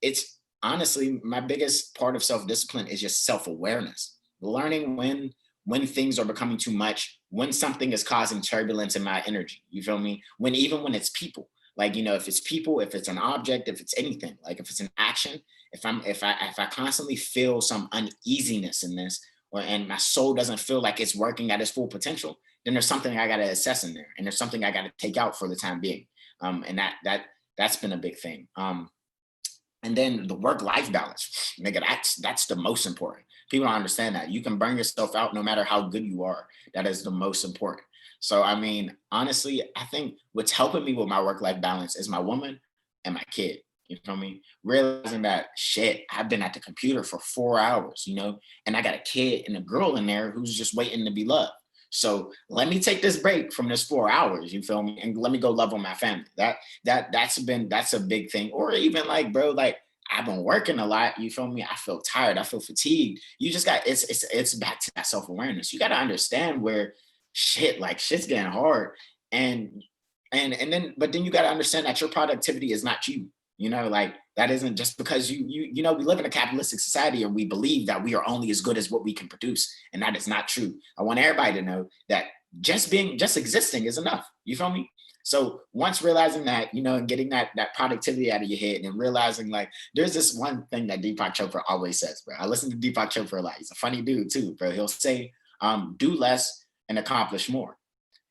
[SPEAKER 2] it's honestly my biggest part of self discipline is just self awareness, learning when things are becoming too much, when something is causing turbulence in my energy. You feel me? Even when it's people, like if it's people, if it's an object, if it's anything, like if it's an action, if I constantly feel some uneasiness in this, and my soul doesn't feel like it's working at its full potential, then there's something I got to assess in there, and there's something I got to take out for the time being. And that's been a big thing. And then the work-life balance, nigga, that's the most important. People don't understand that. You can burn yourself out no matter how good you are. That is the most important. So I mean, honestly, I think what's helping me with my work-life balance is my woman and my kid. You feel me? Realizing that shit, I've been at the computer for 4 hours, and I got a kid and a girl in there who's just waiting to be loved. So let me take this break from this 4 hours, you feel me? And let me go love on my family. That's a big thing. Or even like, bro, like I've been working a lot, you feel me? I feel tired, I feel fatigued. You just got it's back to that self-awareness. You gotta understand where shit's getting hard. And but then you gotta understand that your productivity is not you. Like that isn't just because we live in a capitalistic society and we believe that we are only as good as what we can produce. And that is not true. I want everybody to know that just existing is enough. You feel me? So once realizing that, and getting that productivity out of your head and realizing like there's this one thing that Deepak Chopra always says, bro. I listen to Deepak Chopra a lot. He's a funny dude too, bro. He'll say, do less and accomplish more.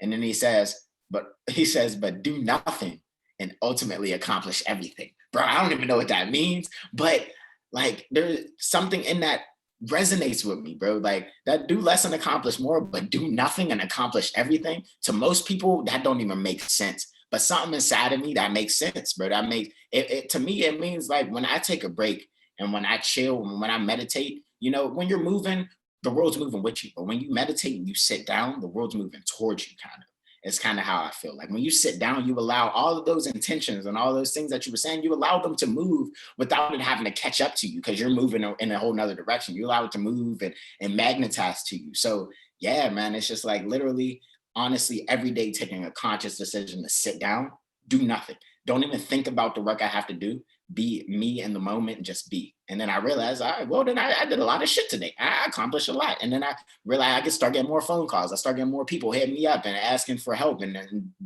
[SPEAKER 2] And then he says, but do nothing and ultimately accomplish everything. Bro, I don't even know what that means, but like there's something in that resonates with me, bro. Like that do less and accomplish more, but do nothing and accomplish everything. To most people, that don't even make sense. But something inside of me that makes sense, bro. That makes it to me, it means like when I take a break and when I chill and when I meditate, when you're moving, the world's moving with you. But when you meditate and you sit down, the world's moving towards you, kind of. It's kind of how I feel. Like when you sit down, you allow all of those intentions and all those things that you were saying, you allow them to move without it having to catch up to you because you're moving in a whole nother direction. You allow it to move and magnetize to you. So yeah, man, it's just like literally, honestly, every day taking a conscious decision to sit down, do nothing. Don't even think about the work I have to do. Be me in the moment and just be. And then I realized, all right, well, then I did a lot of shit today. I accomplished a lot. And then I realized I could start getting more phone calls. I start getting more people hitting me up and asking for help and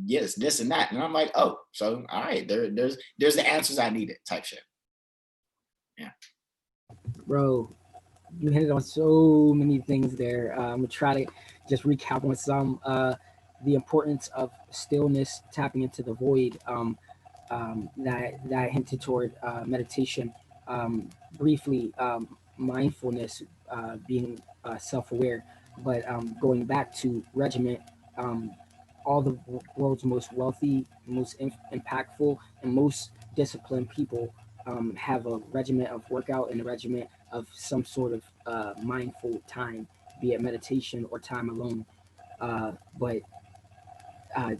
[SPEAKER 2] yes, this and that. And I'm like, oh, so all right, there's the answers I needed type shit. Yeah.
[SPEAKER 1] Bro, you hit on so many things there. I'm gonna try to just recap on some. The importance of stillness, tapping into the void. That hinted toward meditation. Briefly, mindfulness, being self-aware, but going back to regiment. Um, all the world's most wealthy, most impactful, and most disciplined people have a regimen of workout and a regimen of some sort of mindful time, be it meditation or time alone. But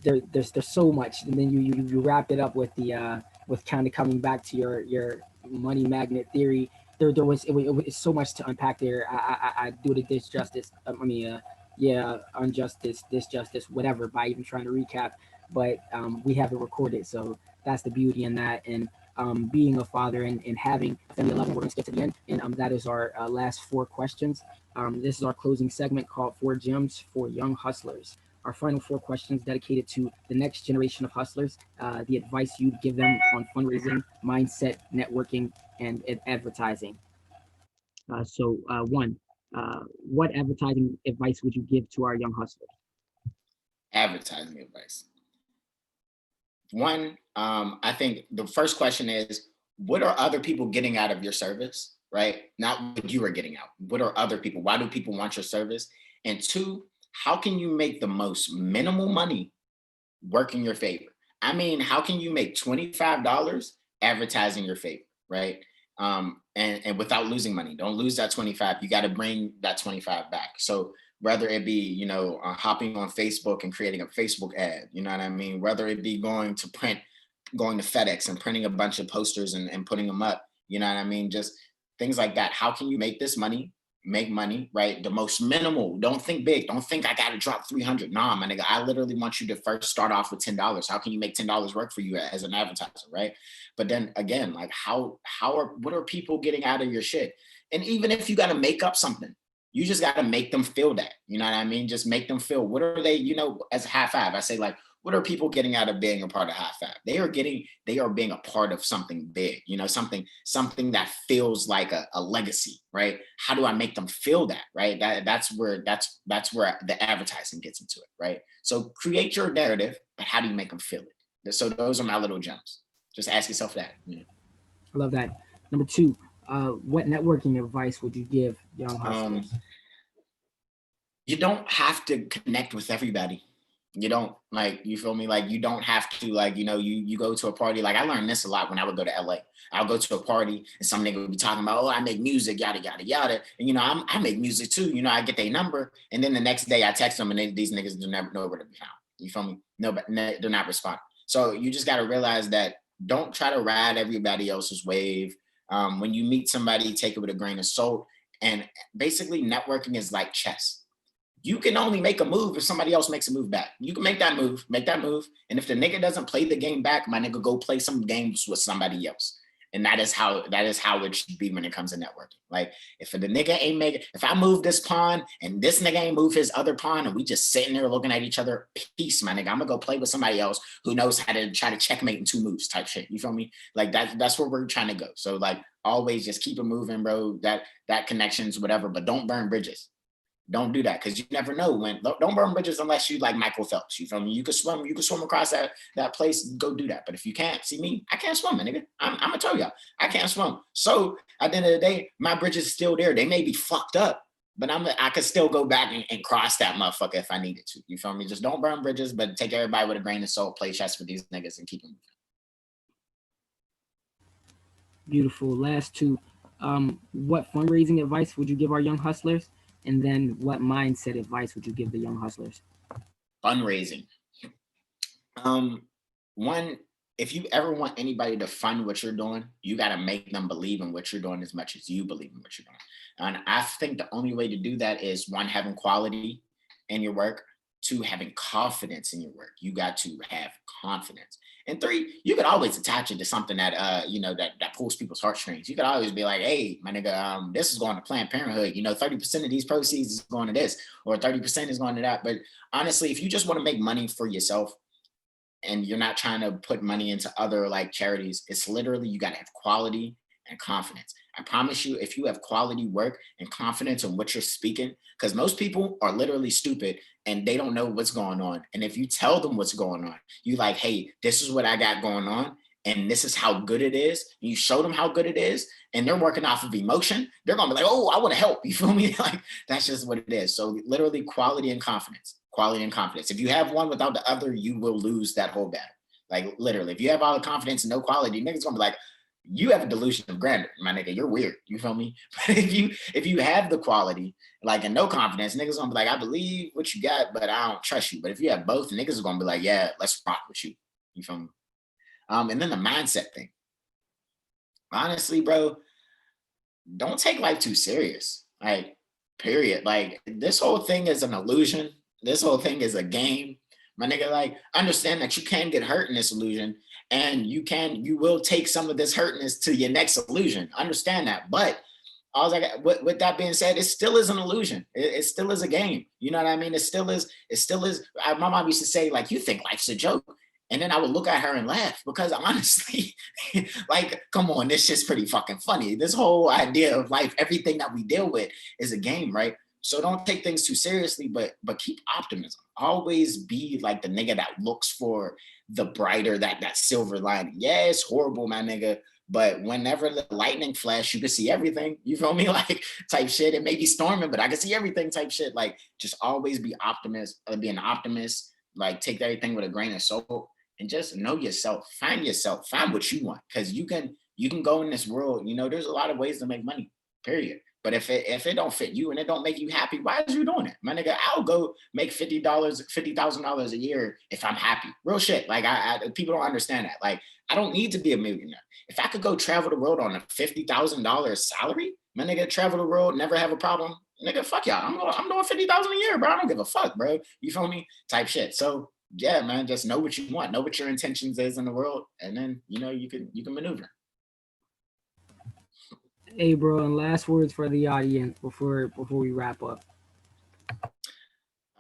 [SPEAKER 1] there's so much, and then you wrapped it up with the with kind of coming back to your money magnet theory. There was it was so much to unpack there. I do the disjustice. Yeah, unjustice, disjustice, whatever, by even trying to recap. But we have it recorded, so that's the beauty in that. And being a father and having a family of 11, we're going to skip to the end. And that is our last four questions. This is our closing segment called Four Gems for Young Hustlers. Our final four questions dedicated to the next generation of hustlers, the advice you'd give them on fundraising, mindset, networking, and advertising. One, what advertising advice would you give to our young hustlers?
[SPEAKER 2] Advertising advice. One, I think the first question is, what are other people getting out of your service, right? Not what you are getting out. What are other people? Why do people want your service? And two, how can you make the most minimal money work in your favor? I mean, how can you make $25 advertising your favor, right? And without losing money. Don't lose that 25. You got to bring that 25 back. So whether it be, hopping on Facebook and creating a Facebook ad, you know what I mean? Whether it be going to print, going to FedEx and printing a bunch of posters and putting them up, you know what I mean? Just things like that. How can you make this money? Make money, right? The most minimal. Don't think big. Don't think I got to drop 300. Nah, my nigga, I literally want you to first start off with $10. How can you make $10 work for you as an advertiser, right? But then again, like what are people getting out of your shit? And even if you got to make up something, you just got to make them feel that. You know what I mean? Just make them feel. What are they? As a half five, I say like, what are people getting out of being a part of half five? They are being a part of something big. Something that feels like a legacy, right? How do I make them feel that, right? That's where the advertising gets into it, right? So create your narrative, but how do you make them feel it? So those are my little gems. Just ask yourself that.
[SPEAKER 1] I love that. Number two, what networking advice would you give young hustlers?
[SPEAKER 2] You don't have to connect with everybody. You don't, you feel me? Like, you don't have to, you go to a party. Like, I learned this a lot when I would go to LA. I'll go to a party and some nigga would be talking about, oh, I make music, yada, yada, yada. And, I make music too. I get their number. And then the next day I text them and these niggas do never know where to be found. You feel me? No, but they're not responding. So you just got to realize that don't try to ride everybody else's wave. When you meet somebody, take it with a grain of salt. And basically networking is like chess. You can only make a move if somebody else makes a move back. You can make that move. And if the nigga doesn't play the game back, my nigga go play some games with somebody else. And that is how it should be when it comes to networking. Like, if the nigga ain't making, if I move this pawn and this nigga ain't move his other pawn and we just sitting there looking at each other, peace, my nigga. I'm gonna go play with somebody else who knows how to try to checkmate in two moves type shit. You feel me? Like that's where we're trying to go. So like, always just keep it moving, bro. That connections, whatever, but don't burn bridges. Don't do that, because you never know when. Don't burn bridges unless you like Michael Phelps. You feel me? You can swim across that place. Go do that. But if you can't, see me, I can't swim, nigga. I'm gonna tell y'all, I can't swim. So at the end of the day, my bridges is still there. They may be fucked up, but I could still go back and cross that motherfucker if I needed to. You feel me? Just don't burn bridges, but take everybody with a grain of salt. Play chess with these niggas and keep them moving.
[SPEAKER 1] Beautiful. Last two. What fundraising advice would you give our young hustlers? And then what mindset advice would you give the young hustlers?
[SPEAKER 2] Fundraising. One, if you ever want anybody to fund what you're doing, you got to make them believe in what you're doing as much as you believe in what you're doing. And I think the only way to do that is, one, having quality in your work. Two, having confidence in your work. You got to have confidence. And three, you could always attach it to something that that pulls people's heartstrings. You could always be like, hey, my nigga, this is going to Planned Parenthood. 30% of these proceeds is going to this, or 30% is going to that. But honestly, if you just want to make money for yourself and you're not trying to put money into other like charities, it's literally you got to have quality and confidence. I promise you, if you have quality work and confidence in what you're speaking, because most people are literally stupid and they don't know what's going on. And if you tell them what's going on, you like, hey, this is what I got going on, and this is how good it is. And you show them how good it is, and they're working off of emotion. They're gonna be like, oh, I want to help. You feel me? Like that's just what it is. So literally, quality and confidence. Quality and confidence. If you have one without the other, you will lose that whole battle. Like literally, if you have all the confidence and no quality, niggas gonna be like, you have a delusion of grandeur, my nigga. You're weird. You feel me? But if you have the quality, like and no confidence, niggas gonna be like, I believe what you got, but I don't trust you. But if you have both, niggas are gonna be like, yeah, let's rock with you. You feel me? And then the mindset thing. Honestly, bro, don't take life too serious. Like, period. Like this whole thing is an illusion. This whole thing is a game. My nigga, like, understand that you can get hurt in this illusion, and you will take some of this hurtness to your next illusion. Understand that. But all I got, with that being said, it still is an illusion. It still is a game. You know what I mean? It still is. My mom used to say, like, you think life's a joke. And then I would look at her and laugh because honestly, like, come on, this shit's pretty fucking funny. This whole idea of life, everything that we deal with is a game, right? So don't take things too seriously, but keep optimism. Always be like the nigga that looks for the brighter, that silver lining. Yeah, it's horrible, my nigga. But whenever the lightning flash, you can see everything. You feel me? Like type shit. It may be storming, but I can see everything type shit. Like just always be be an optimist. Like take everything with a grain of salt and just know yourself. Find yourself. Find what you want. Cause you can go in this world, there's a lot of ways to make money, period. But if it don't fit you and it don't make you happy, why is you doing it? My nigga, I'll go make $50,000 a year if I'm happy. Real shit. Like people don't understand that. Like I don't need to be a millionaire. If I could go travel the world on a $50,000 salary, my nigga, travel the world, never have a problem. Nigga, fuck y'all. I'm doing $50,000 a year, bro. I don't give a fuck, bro. You feel me? Type shit. So yeah, man, just know what you want, know what your intentions is in the world, and then you can maneuver.
[SPEAKER 1] Hey, bro, and last words for the audience before we wrap up.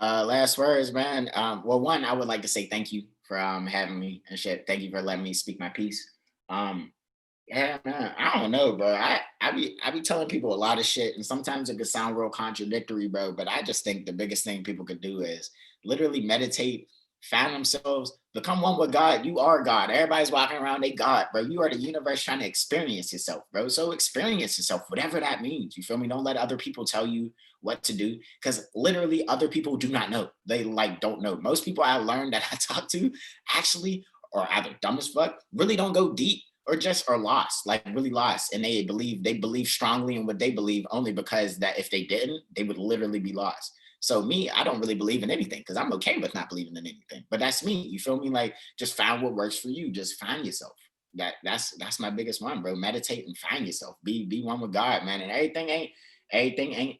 [SPEAKER 2] Last words, man. Well, one, I would like to say thank you for having me and shit. Thank you for letting me speak my piece. Yeah, man. I don't know, bro. I be telling people a lot of shit, and sometimes it could sound real contradictory, bro. But I just think the biggest thing people could do is literally meditate, find themselves, become one with God. You are God. Everybody's walking around, they God, bro. You are the universe trying to experience yourself, bro. So experience yourself, whatever that means. You feel me? Don't let other people tell you what to do, because literally other people do not know. They like don't know. Most people I learned that I talk to actually are either dumb as fuck, really don't go deep, or just are lost, like really lost. And they believe strongly in what they believe only because that if they didn't, they would literally be lost. So me, I don't really believe in anything because I'm okay with not believing in anything. But that's me. You feel me? Like just find what works for you. Just find yourself. That's my biggest one, bro. Meditate and find yourself. Be one with God, man. And everything ain't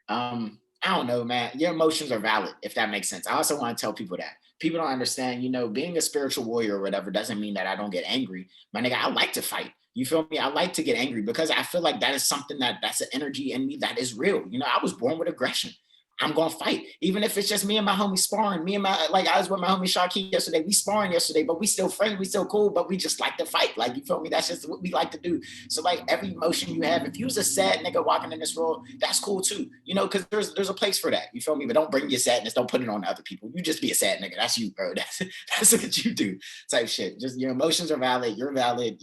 [SPEAKER 2] I don't know, man. Your emotions are valid, if that makes sense. I also want to tell people that. People don't understand, being a spiritual warrior or whatever doesn't mean that I don't get angry. My nigga, I like to fight. You feel me? I like to get angry because I feel like that is something that's an energy in me that is real. I was born with aggression. I'm gonna fight, even if it's just me and my homie sparring. I was with my homie Sharkey yesterday. We sparring yesterday, but we still friends. We still cool, but we just like to fight. Like you feel me? That's just what we like to do. So like every emotion you have, if you was a sad nigga walking in this world, that's cool too. Because there's a place for that. You feel me? But don't bring your sadness. Don't put it on other people. You just be a sad nigga. That's you, bro. That's what you do. Type shit. Just your emotions are valid. You're valid.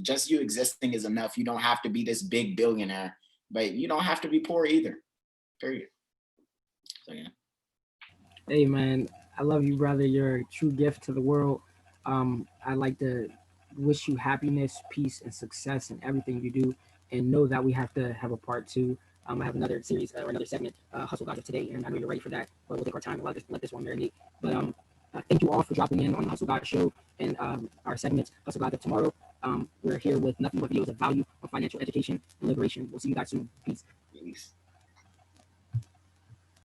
[SPEAKER 2] Just you existing is enough. You don't have to be this big billionaire, but you don't have to be poor either. Period. So, yeah.
[SPEAKER 1] Hey, man, I love you, brother. You're a true gift to the world. I'd like to wish you happiness, peace, and success in everything you do. And know that we have to have a part two. I have another series or another segment, Hustlegod of today, and I know you're ready for that. But we'll take our time and let this one marinate. But thank you all for dropping in on the Hustlegod show and our segment, Hustlegod of tomorrow. We're here with nothing but videos of value on financial education and liberation. We'll see you guys soon. Peace.